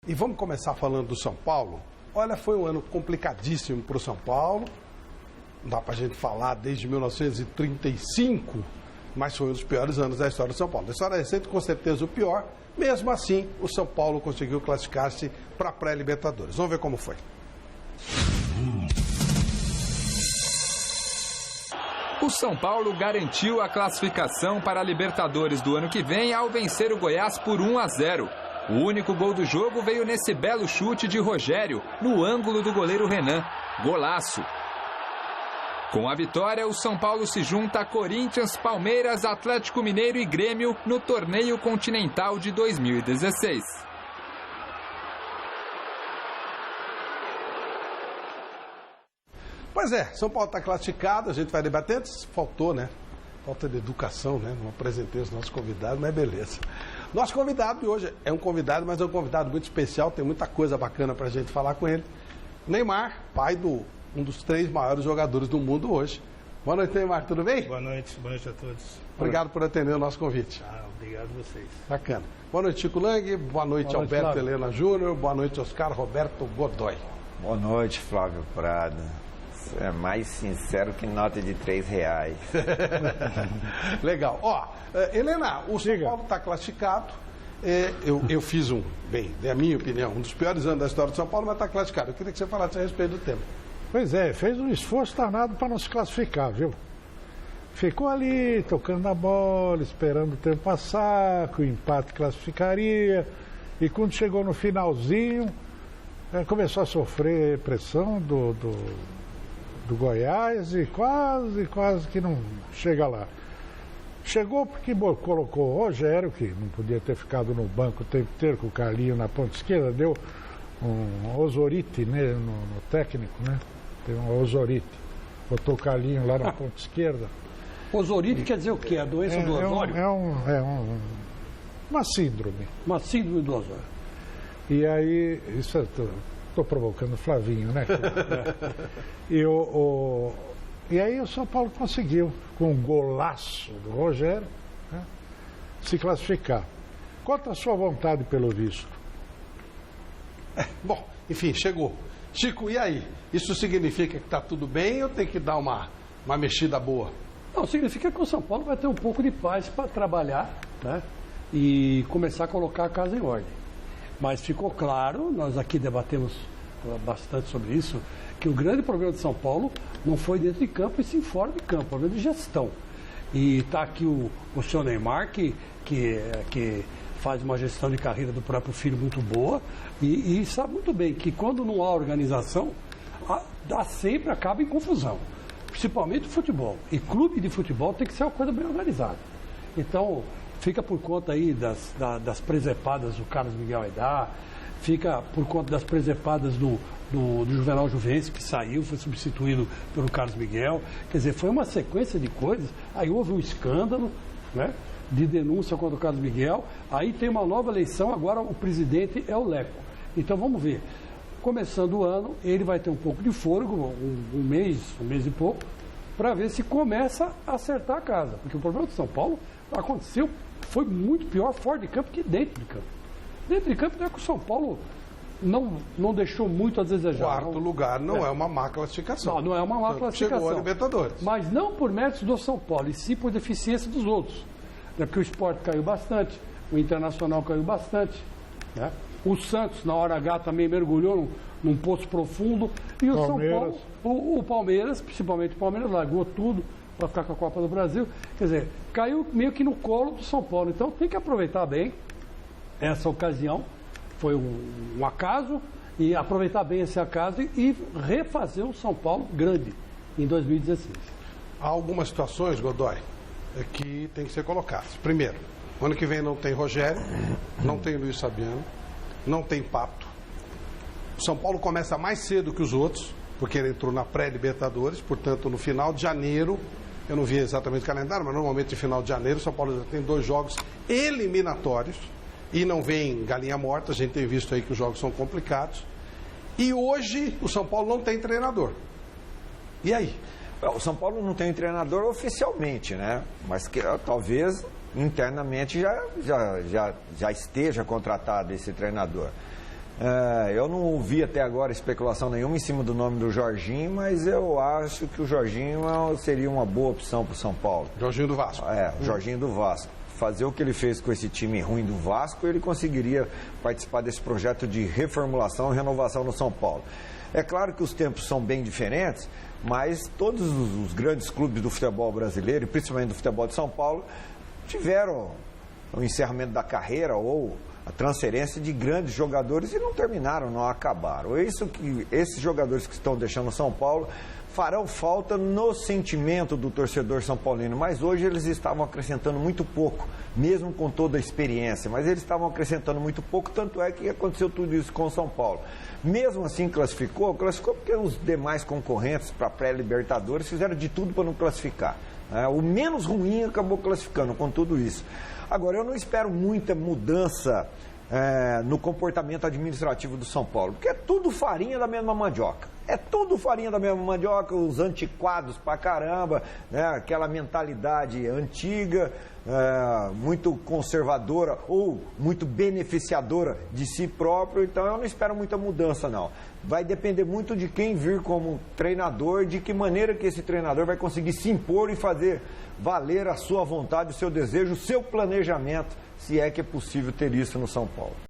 E vamos começar falando do São Paulo. Olha, foi um ano complicadíssimo para o São Paulo. Não dá para a gente falar desde 1935, mas foi um dos piores anos da história do São Paulo. Da história recente, com certeza, o pior. Mesmo assim, o São Paulo conseguiu classificar-se para a pré-Libertadores. Vamos ver como foi. O São Paulo garantiu a classificação para a Libertadores do ano que vem ao vencer o Goiás por 1-0. O único gol do jogo veio nesse belo chute de Rogério, no ângulo do goleiro Renan. Golaço! Com a vitória, o São Paulo se junta a Corinthians, Palmeiras, Atlético Mineiro e Grêmio no Torneio Continental de 2016. Pois é, São Paulo está classificado, a gente vai debater. Faltou, né? Falta de educação, né? Não apresentei os nossos convidados, mas beleza. Nosso convidado de hoje é um convidado, mas é um convidado muito especial, tem muita coisa bacana para a gente falar com ele. Neymar, pai do um dos 3 maiores jogadores do mundo hoje. Boa noite, Neymar, tudo bem? Boa noite a todos. Obrigado por atender o nosso convite. Obrigado a vocês. Bacana. Boa noite, Chico Lang, boa noite, Alberto Flávio. Helena Júnior, boa noite, Oscar Roberto Godoy. Boa noite, Flávio Prado. Você é mais sincero que nota de R$3. Legal. Ó, Helena, o São Paulo está classificado. Eu fiz é a minha opinião, um dos piores anos da história do São Paulo, mas está classificado. Eu queria que você falasse a respeito do tema. Pois é, fez um esforço danado para não se classificar, viu? Ficou ali, tocando na bola, esperando o tempo passar, que o empate classificaria. E quando chegou no finalzinho, começou a sofrer pressão do Goiás e quase que não chega lá. Chegou porque colocou o Rogério, que não podia ter ficado no banco o tempo inteiro, com o Carlinho na ponta esquerda, deu um Osorite, né, no técnico, né? Tem um Osorite. Botou o Carlinho lá na ponta esquerda. Osorite quer dizer o quê? A doença do Osório? Uma síndrome. Uma síndrome do Osório. E aí, isso eu estou provocando o Flavinho, né? E aí o São Paulo conseguiu, com um golaço do Rogério, né, se classificar. Contra a sua vontade, pelo visto. Bom, enfim, chegou. Chico, e aí? Isso significa que está tudo bem ou tem que dar uma mexida boa? Não, significa que o São Paulo vai ter um pouco de paz para trabalhar, né? E começar a colocar a casa em ordem. Mas ficou claro, nós aqui debatemos bastante sobre isso, que o grande problema de São Paulo não foi dentro de campo e sim fora de campo, problema de gestão. E está aqui o senhor Neymar, que faz uma gestão de carreira do próprio filho muito boa e sabe muito bem que quando não há organização, sempre acaba em confusão, principalmente o futebol. E clube de futebol tem que ser uma coisa bem organizada. Então, fica por conta aí das presepadas do Carlos Miguel Aidar, fica por conta das presepadas do Juvenal Juvencio, que saiu, foi substituído pelo Carlos Miguel. Quer dizer, foi uma sequência de coisas. Aí houve um escândalo, né, de denúncia contra o Carlos Miguel. Aí tem uma nova eleição, agora o presidente é o Leco. Então vamos ver. Começando o ano, ele vai ter um pouco de fôlego, um mês e pouco, para ver se começa a acertar a casa. Porque o problema do São Paulo aconteceu, foi muito pior fora de campo que dentro de campo. Dentro de campo não é que o São Paulo não deixou muito a desejar. Quarto lugar não é uma má classificação. Não é uma má classificação. Chegou a Libertadores. Mas não por méritos do São Paulo, e sim por deficiência dos outros. É porque o Sport caiu bastante, o Internacional caiu bastante, né? O Santos, na hora H, também mergulhou num poço profundo. E o Palmeiras. São Paulo, o Palmeiras, principalmente o Palmeiras, largou tudo para ficar com a Copa do Brasil. Quer dizer, caiu meio que no colo do São Paulo. Então tem que aproveitar bem essa ocasião. Foi um acaso, e aproveitar bem esse acaso e refazer o São Paulo grande em 2016. Há algumas situações, Godoy, que tem que ser colocadas. Primeiro, ano que vem não tem Rogério, não tem Luiz Fabiano, não tem Pato. O São Paulo começa mais cedo que os outros, porque ele entrou na pré-Libertadores, portanto, no final de janeiro, eu não vi exatamente o calendário, mas normalmente no final de janeiro, o São Paulo já tem 2 jogos eliminatórios, e não vem galinha morta, a gente tem visto aí que os jogos são complicados. E hoje o São Paulo não tem treinador. E aí? O São Paulo não tem treinador oficialmente, né? Mas que talvez internamente já esteja contratado esse treinador. Eu não ouvi até agora especulação nenhuma em cima do nome do Jorginho, mas eu acho que o Jorginho seria uma boa opção para o São Paulo. Jorginho do Vasco. O Jorginho do Vasco. Fazer o que ele fez com esse time ruim do Vasco, ele conseguiria participar desse projeto de reformulação e renovação no São Paulo. É claro que os tempos são bem diferentes, mas todos os grandes clubes do futebol brasileiro, e principalmente do futebol de São Paulo, tiveram o encerramento da carreira ou a transferência de grandes jogadores e não terminaram, não acabaram. É isso que esses jogadores que estão deixando o São Paulo farão falta no sentimento do torcedor são paulino, mas hoje eles estavam acrescentando muito pouco, mesmo com toda a experiência, mas eles estavam acrescentando muito pouco, tanto é que aconteceu tudo isso com o São Paulo. Mesmo assim classificou porque os demais concorrentes para a pré-Libertadores fizeram de tudo para não classificar. O menos ruim acabou classificando com tudo isso. Agora, eu não espero muita mudança no comportamento administrativo do São Paulo, porque é tudo farinha da mesma mandioca. É tudo farinha da mesma mandioca, os antiquados pra caramba, né? Aquela mentalidade antiga, muito conservadora ou muito beneficiadora de si próprio, então eu não espero muita mudança, não. Vai depender muito de quem vir como treinador, de que maneira que esse treinador vai conseguir se impor e fazer valer a sua vontade, o seu desejo, o seu planejamento, se é que é possível ter isso no São Paulo.